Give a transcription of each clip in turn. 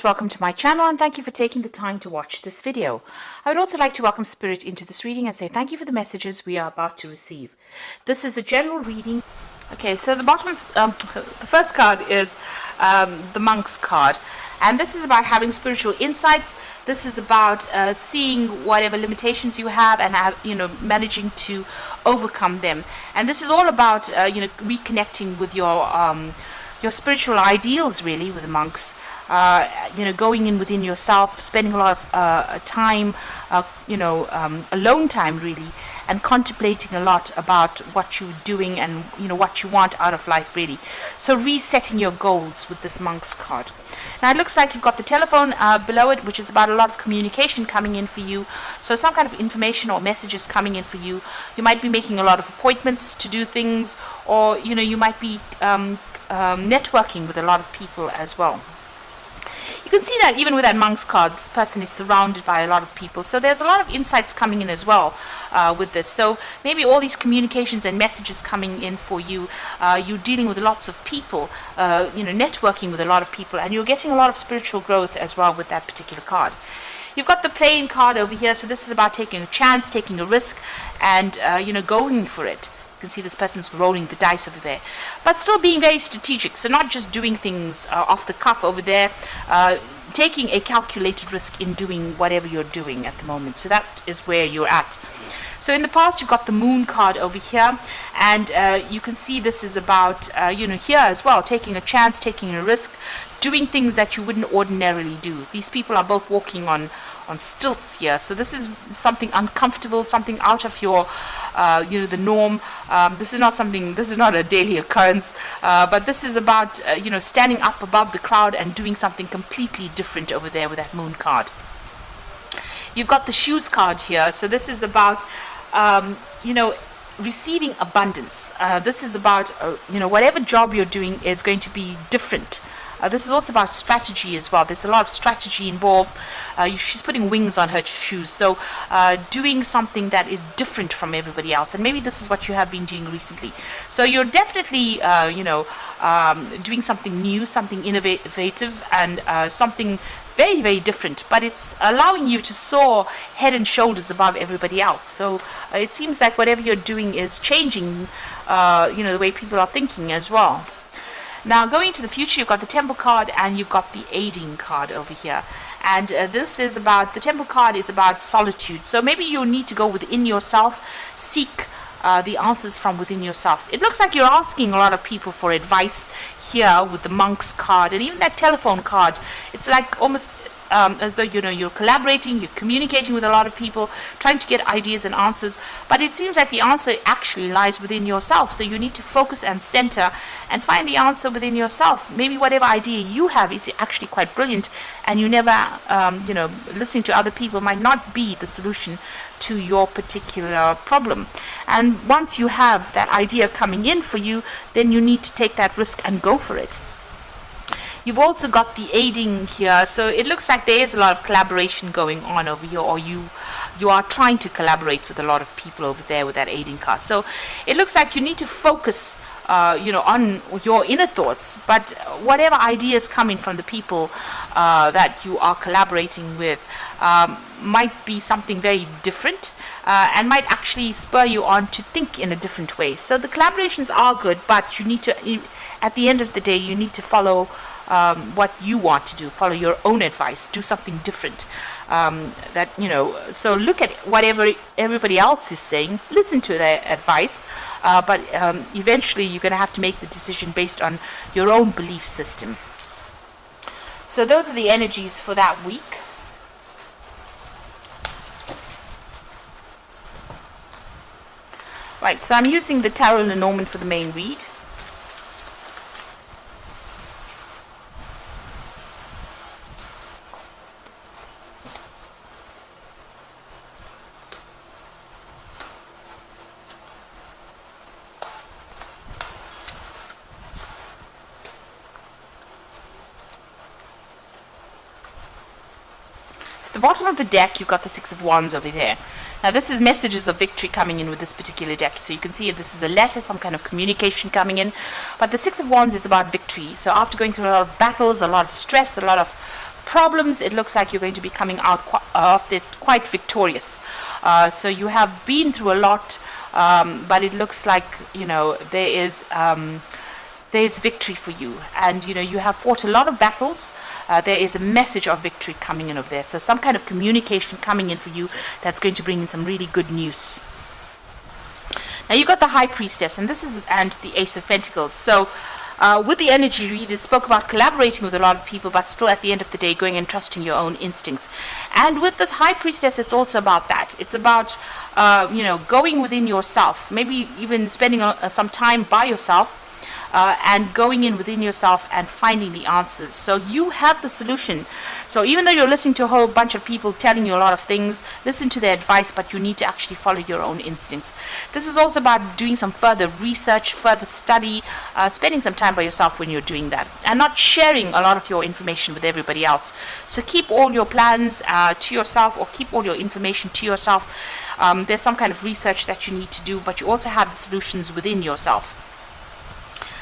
Welcome to my channel and thank you for taking the time to watch this video. I would also like to welcome Spirit into this reading and say thank you for the messages we are about to receive. This is a general reading. Okay, so the bottom of the first card is the Monk's card, and this is about having spiritual insights. This is about seeing whatever limitations you have and managing to overcome them. And this is all about reconnecting with your spiritual ideals, really, with the monks. Going in within yourself, spending a lot of time, alone time, really, and contemplating a lot about what you're doing and what you want out of life, really. So resetting your goals with this Monk's card. Now it looks like you've got the telephone below it, which is about a lot of communication coming in for you. So some kind of information or messages coming in for you. You might be making a lot of appointments to do things, or you might be networking with a lot of people as well. You can see that even with that Monk's card, this person is surrounded by a lot of people. So there's a lot of insights coming in as well with this. So maybe all these communications and messages coming in for you, you're dealing with lots of people, networking with a lot of people, and you're getting a lot of spiritual growth as well with that particular card. You've got the playing card over here. So this is about taking a chance, taking a risk, and going for it. You can see this person's rolling the dice over there, but still being very strategic. So not just doing things off the cuff over there, taking a calculated risk in doing whatever you're doing at the moment. So that is where you're at. So in the past, you've got the Moon card over here, and you can see this is about here as well, taking a chance, taking a risk, doing things that you wouldn't ordinarily do. These people are both walking on stilts here, so this is something uncomfortable, something out of your the norm. This is not a daily occurrence, but this is about standing up above the crowd and doing something completely different over there with that Moon card. You've got the Shoes card here, so this is about receiving abundance. This is about whatever job you're doing is going to be different. This is also about strategy as well. There's a lot of strategy involved. She's putting wings on her shoes, so doing something that is different from everybody else. And maybe this is what you have been doing recently. So you're definitely, doing something new, something innovative, and something very, very different. But it's allowing you to soar head and shoulders above everybody else. So it seems like whatever you're doing is changing, the way people are thinking as well. Now, going into the future, you've got the Temple card and you've got the Aiding card over here. And this is about, the Temple card is about solitude. So maybe you'll need to go within yourself, seek the answers from within yourself. It looks like you're asking a lot of people for advice here with the Monk's card and even that telephone card. It's like almost as though you're collaborating, you're communicating with a lot of people, trying to get ideas and answers, but it seems like the answer actually lies within yourself. So you need to focus and center and find the answer within yourself. Maybe whatever idea you have is actually quite brilliant, and you never listening to other people might not be the solution to your particular problem. And once you have that idea coming in for you, then you need to take that risk and go for it. You've also got the Aiding here, so it looks like there is a lot of collaboration going on over here, or you are trying to collaborate with a lot of people over there with that Aiding card. So it looks like you need to focus on your inner thoughts, but whatever ideas coming from the people that you are collaborating with might be something very different, and might actually spur you on to think in a different way. So the collaborations are good, but you need to, at the end of the day, you need to follow what you want to do, follow your own advice, do something different. So look at whatever everybody else is saying, listen to their advice, but eventually you're going to have to make the decision based on your own belief system. So those are the energies for that week. Right, so I'm using the Tarot Lenormand for the main read. The bottom of the deck, you've got the Six of Wands over there. Now this is messages of victory coming in with this particular deck. So you can see this is a letter, some kind of communication coming in. But the Six of Wands is about victory. So after going through a lot of battles, a lot of stress, a lot of problems, it looks like you're going to be coming out of it quite victorious. So you have been through a lot, but it looks like, there's victory for you, and you have fought a lot of battles. There is a message of victory coming in over there, so some kind of communication coming in for you that's going to bring in some really good news. Now you got the High Priestess, and the Ace of Pentacles. So with the energy read, it spoke about collaborating with a lot of people, but still at the end of the day going and trusting your own instincts. And with this High Priestess, it's also about that. It's about going within yourself, maybe even spending some time by yourself, and going in within yourself and finding the answers. So you have the solution. So even though you're listening to a whole bunch of people telling you a lot of things, listen to their advice, but you need to actually follow your own instincts. This is also about doing some further research, further study, spending some time by yourself when you're doing that, and not sharing a lot of your information with everybody else. So keep all your plans to yourself, or keep all your information to yourself. There's some kind of research that you need to do, but you also have the solutions within yourself.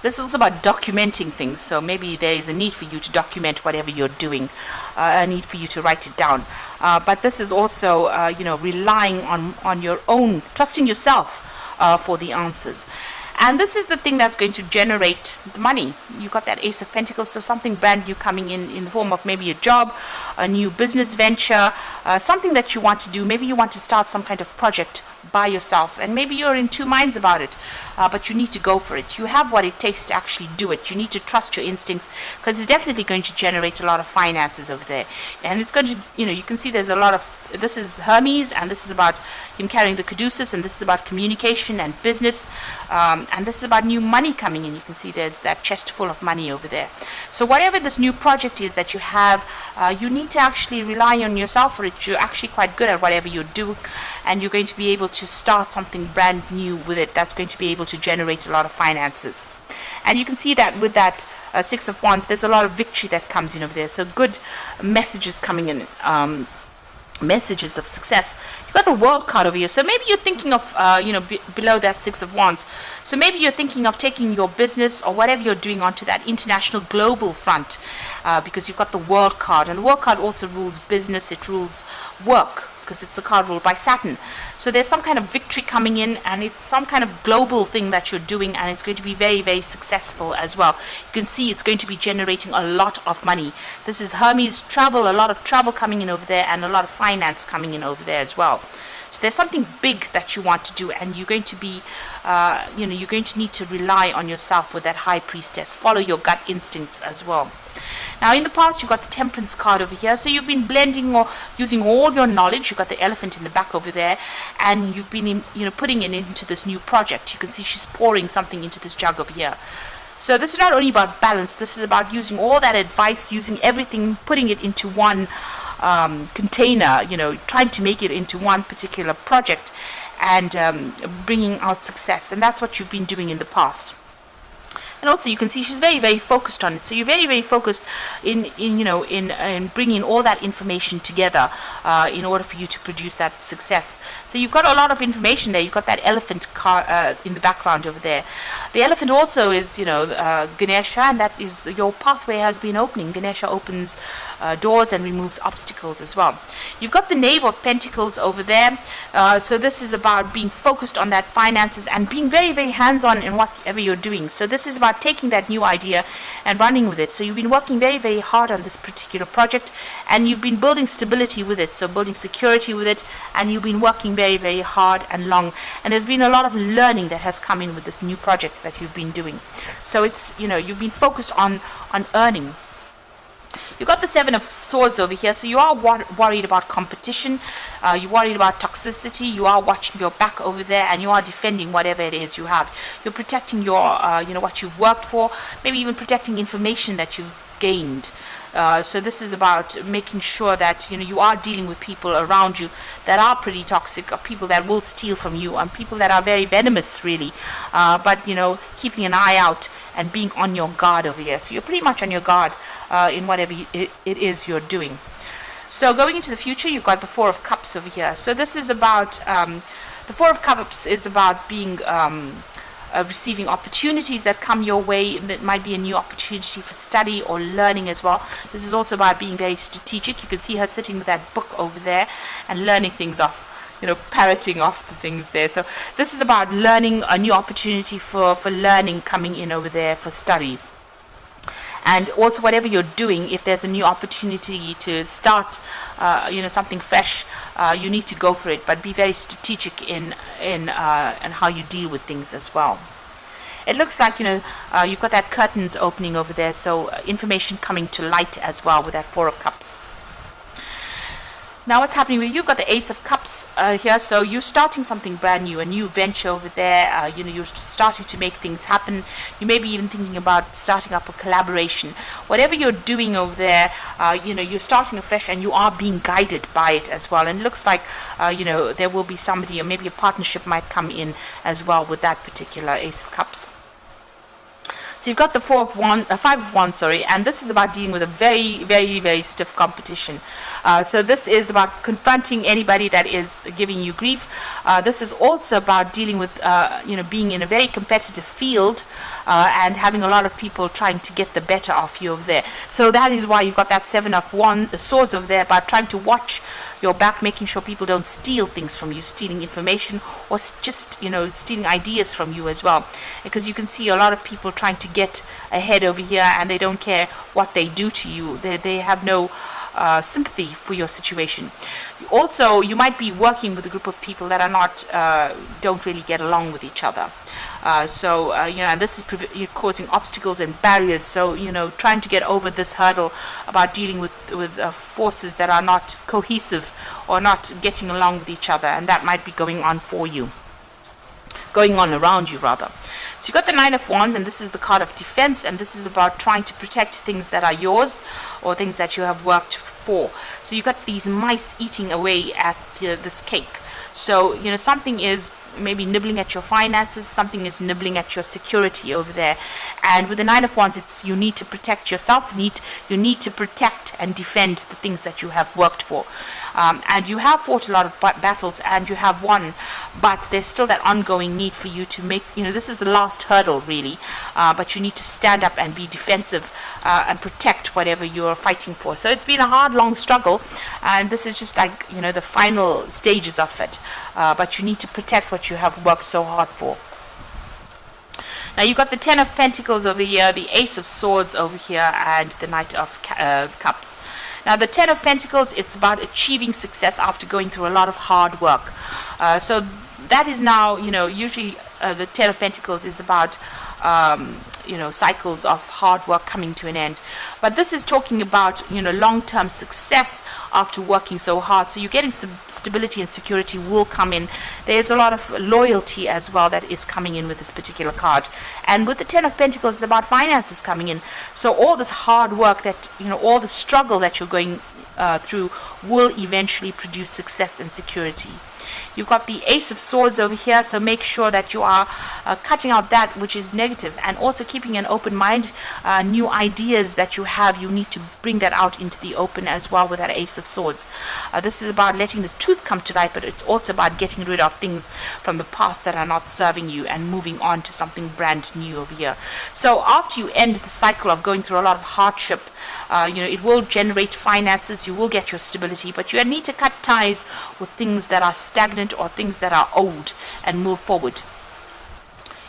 This is also about documenting things, so maybe there is a need for you to document whatever you're doing, a need for you to write it down. But this is also, relying on your own, trusting yourself for the answers. And this is the thing that's going to generate the money. You've got that Ace of Pentacles, so something brand new coming in the form of maybe a job, a new business venture, something that you want to do. Maybe you want to start some kind of project by yourself, and maybe you're in two minds about it, but you need to go for it. You have what it takes to actually do it. You need to trust your instincts, because it's definitely going to generate a lot of finances over there. And it's going to, you can see there's a lot of, this is Hermes, and this is about him carrying the Caduceus, and this is about communication and business, and this is about new money coming in. You can see there's that chest full of money over there. So whatever this new project is that you have, you need to actually rely on yourself for it. You're actually quite good at whatever you do, and you're going to be able to start something brand new with it that's going to be able to generate a lot of finances. And you can see that with that Six of Wands, there's a lot of victory that comes in over there. So good messages coming in, messages of success. You've got the World card over here, so maybe you're thinking of below that Six of Wands, so maybe you're thinking of taking your business or whatever you're doing onto that international global front, because you've got the World card, and the World card also rules business, it rules work, because it's a card ruled by Saturn. So there's some kind of victory coming in, and it's some kind of global thing that you're doing, and it's going to be very, very successful as well. You can see it's going to be generating a lot of money. This is Hermes travel, a lot of travel coming in over there, and a lot of finance coming in over there as well. So there's something big that you want to do, and you're going to be, you're going to need to rely on yourself with that High Priestess. Follow your gut instincts as well. Now in the past, you've got the Temperance card over here, so you've been blending or using all your knowledge. You've got the Elephant in the back over there, and you've been putting it into this new project. You can see she's pouring something into this jug over here. So this is not only about balance, this is about using all that advice, using everything, putting it into one container, trying to make it into one particular project, and bringing out success. And that's what you've been doing in the past. And also you can see she's very, very focused on it. So you're very, very focused in bringing all that information together in order for you to produce that success. So you've got a lot of information there. You've got that elephant car in the background over there. The elephant also is, Ganesha, and that is your pathway has been opening. Ganesha opens doors and removes obstacles as well. You've got the Knave of Pentacles over there. So this is about being focused on that finances and being very, very hands-on in whatever you're doing. So this is about taking that new idea and running with it. So you've been working very, very hard on this particular project, and you've been building stability with it, so building security with it, and you've been working very, very hard and long. And there's been a lot of learning that has come in with this new project that you've been doing. So it's, you've been focused on earning. You've got the Seven of Swords over here, so you are worried about competition, you're worried about toxicity, you are watching your back over there, and you are defending whatever it is you have. You're protecting your, what you've worked for, maybe even protecting information that you've gained. So this is about making sure that you are dealing with people around you that are pretty toxic, or people that will steal from you, and people that are very venomous, really. But keeping an eye out and being on your guard over here. So you're pretty much on your guard in whatever it is you're doing. So going into the future, you've got the Four of Cups over here. So this is about the Four of Cups is about being receiving opportunities that come your way. That might be a new opportunity for study or learning as well. This is also about being very strategic. You can see her sitting with that book over there and learning things off, parroting off the things there. So this is about learning, a new opportunity for learning coming in over there, for study. And also, whatever you're doing, if there's a new opportunity to start, something fresh, you need to go for it. But be very strategic in how you deal with things as well. It looks like you've got that curtains opening over there, so information coming to light as well with that Four of Cups. Now what's happening with you? You've got the Ace of Cups here, so you're starting something brand new, a new venture over there. You're starting to make things happen. You may be even thinking about starting up a collaboration. Whatever you're doing over there, you're starting afresh, and you are being guided by it as well. And it looks like, there will be somebody, or maybe a partnership might come in as well with that particular Ace of Cups. So you've got the Five of Wands, and this is about dealing with a very, very, very stiff competition. So this is about confronting anybody that is giving you grief. This is also about dealing with, being in a very competitive field and having a lot of people trying to get the better of you over there. So that is why you've got that Seven of Swords over there, about trying to watch your back, making sure people don't steal things from you, stealing information, or just stealing ideas from you as well, because you can see a lot of people trying to get ahead over here, and they don't care what they do to you. They have no sympathy for your situation. Also, you might be working with a group of people that are not don't really get along with each other. And this is causing obstacles and barriers. So, trying to get over this hurdle about dealing with forces that are not cohesive or not getting along with each other, and that might be going on around you rather. So you've got the Nine of Wands, and this is the card of defense, and this is about trying to protect things that are yours or things that you have worked for. So you've got these mice eating away at this cake. So, something is maybe nibbling at your finances, something is nibbling at your security over there. And with the Nine of Wands, it's you need to protect yourself, you need to protect and defend the things that you have worked for. And you have fought a lot of battles, and you have won, but there's still that ongoing need for you to make, this is the last hurdle really, but you need to stand up and be defensive and protect whatever you're fighting for. So it's been a hard, long struggle, and this is just like, the final stages of it, but you need to protect what you have worked so hard for. Now you've got the Ten of Pentacles over here, the Ace of Swords over here, and the Knight of Cups. Now the Ten of Pentacles, it's about achieving success after going through a lot of hard work. So that is now, usually the Ten of Pentacles is about cycles of hard work coming to an end. But this is talking about, long-term success after working so hard. So you're getting some stability and security will come in. There's a lot of loyalty as well that is coming in with this particular card. And with the Ten of Pentacles, it's about finances coming in. So all this hard work that, all the struggle that you're going through will eventually produce success and security. You've got the Ace of Swords over here, so make sure that you are cutting out that which is negative, and also keeping an open mind. New ideas that you have, you need to bring that out into the open as well with that Ace of Swords. This is about letting the truth come to light, but it's also about getting rid of things from the past that are not serving you and moving on to something brand new over here. So after you end the cycle of going through a lot of hardship, it will generate finances, you will get your stability, but you need to cut ties with things that are stagnant or things that are old and move forward.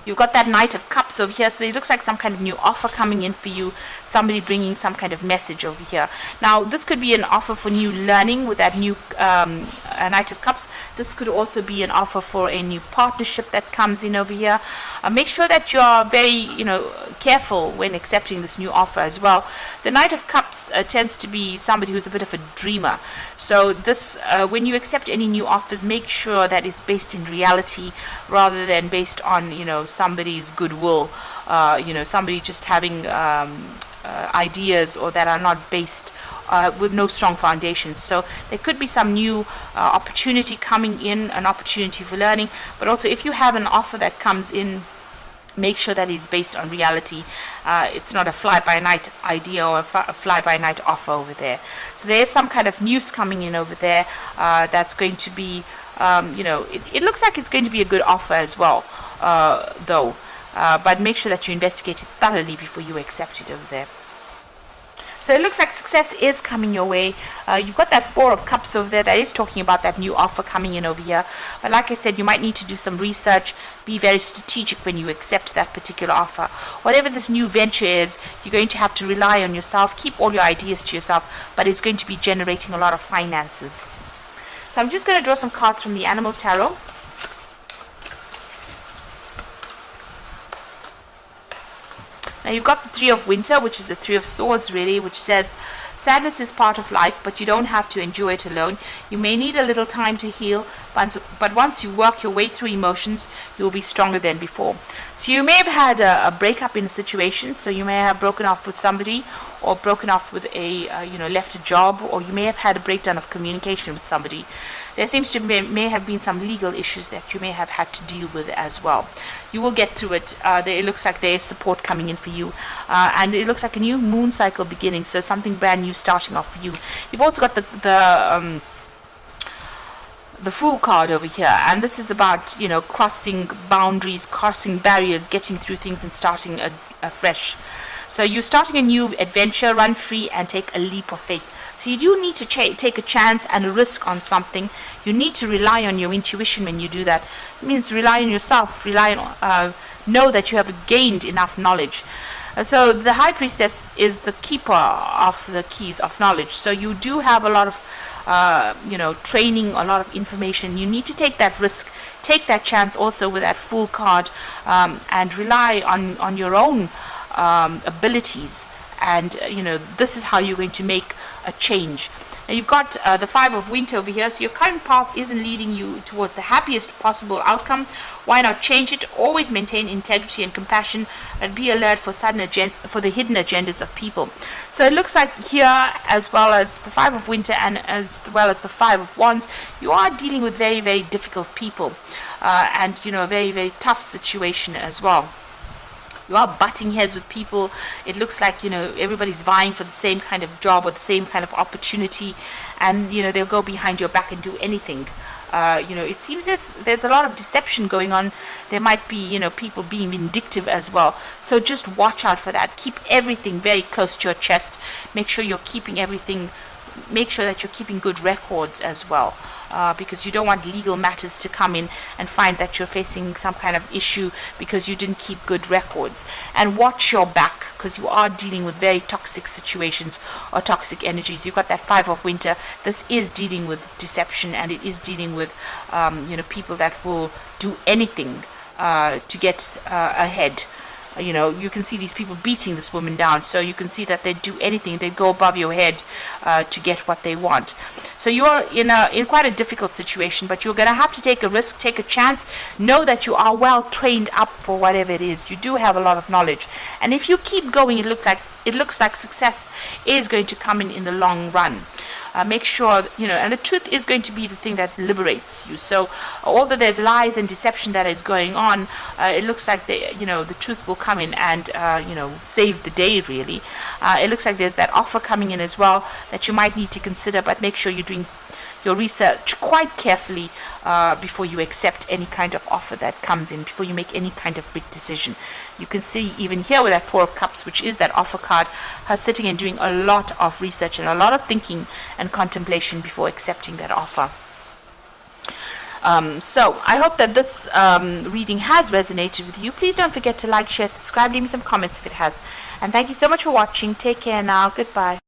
You've got that Knight of Cups over here, so it looks like some kind of new offer coming in for you, somebody bringing some kind of message over here. Now, this could be an offer for new learning with that new Knight of Cups. This could also be an offer for a new partnership that comes in over here. Make sure that you're very, careful when accepting this new offer as well. The Knight of Cups tends to be somebody who's a bit of a dreamer. So this, when you accept any new offers, make sure that it's based in reality rather than based on, somebody's goodwill, somebody just having ideas or that are not based with no strong foundations. So there could be some new opportunity coming in, an opportunity for learning, but also if you have an offer that comes in, make sure that it's based on reality. It's not a fly-by-night idea or a fly-by-night offer over there. So there's some kind of news coming in over there that's going to be, it looks like it's going to be a good offer as well, though. but make sure that you investigate it thoroughly before you accept it over there. So it looks like success is coming your way. You've got that Four of Cups over there that is talking about that new offer coming in over here. But like I said, you might need to do some research. Be very strategic when you accept that particular offer. Whatever this new venture is, you're going to have to rely on yourself. Keep all your ideas to yourself, but it's going to be generating a lot of finances. So I'm just going to draw some cards from the Animal Tarot. Now you've got the Three of Winter, which is the Three of Swords really, which says sadness is part of life, but you don't have to endure it alone. You may need a little time to heal, but once you work your way through emotions, you'll be stronger than before. So you may have had a breakup in a situation, so you may have broken off with somebody, or broken off with a, left a job, or you may have had a breakdown of communication with somebody. There seems to may have been some legal issues that you may have had to deal with as well. You will get through it. It looks like there is support coming in for you, and it looks like a new moon cycle beginning, so something brand new starting off for you. You've also got the Fool card over here, and this is about crossing boundaries, crossing barriers, getting through things and starting afresh. So you're starting a new adventure. Run free and take a leap of faith. So you do need to take a chance and a risk on something. You need to rely on your intuition when you do that. It means rely on yourself, rely on know that you have gained enough knowledge. So the High Priestess is the keeper of the keys of knowledge. So you do have a lot of training, a lot of information. You need to take that risk, take that chance also with that Fool card, and rely on your own abilities, and this is how you're going to make a change. Now you've got the Five of Winter over here, so your current path isn't leading you towards the happiest possible outcome. Why not change it? Always maintain integrity and compassion, and be alert for for the hidden agendas of people. So it looks like here, as well as the Five of Winter and as well as the Five of Wands, you are dealing with very, very difficult people, and a very, very tough situation as well. You are butting heads with people. It looks like everybody's vying for the same kind of job or the same kind of opportunity, and they'll go behind your back and do anything. It seems there's a lot of deception going on. There might be people being vindictive as well. So just watch out for that. Keep everything very close to your chest. Make sure you're keeping everything. Make sure that you're keeping good records as well, because you don't want legal matters to come in and find that you're facing some kind of issue because you didn't keep good records. And watch your back, because you are dealing with very toxic situations or toxic energies. You've got that Five of Winter. This is dealing with deception, and it is dealing with people that will do anything to get ahead. You can see these people beating this woman down, so you can see that they do anything. They go above your head to get what they want. So you are in quite a difficult situation, but you're going to have to take a risk, take a chance. Know that you are well trained up for whatever it is. You do have a lot of knowledge, and if you keep going, it looks like success is going to come in the long run. Make sure, and the truth is going to be the thing that liberates you. So although there's lies and deception that is going on, it looks like the truth will come in and save the day really. It looks like there's that offer coming in as well that you might need to consider, but make sure you're doing your research quite carefully before you accept any kind of offer that comes in, before you make any kind of big decision. You can see even here with that Four of Cups, which is that offer card, her sitting and doing a lot of research and a lot of thinking and contemplation before accepting that offer. So I hope that this reading has resonated with you. Please don't forget to like, share, subscribe, leave me some comments if it has. And thank you so much for watching. Take care now. Goodbye.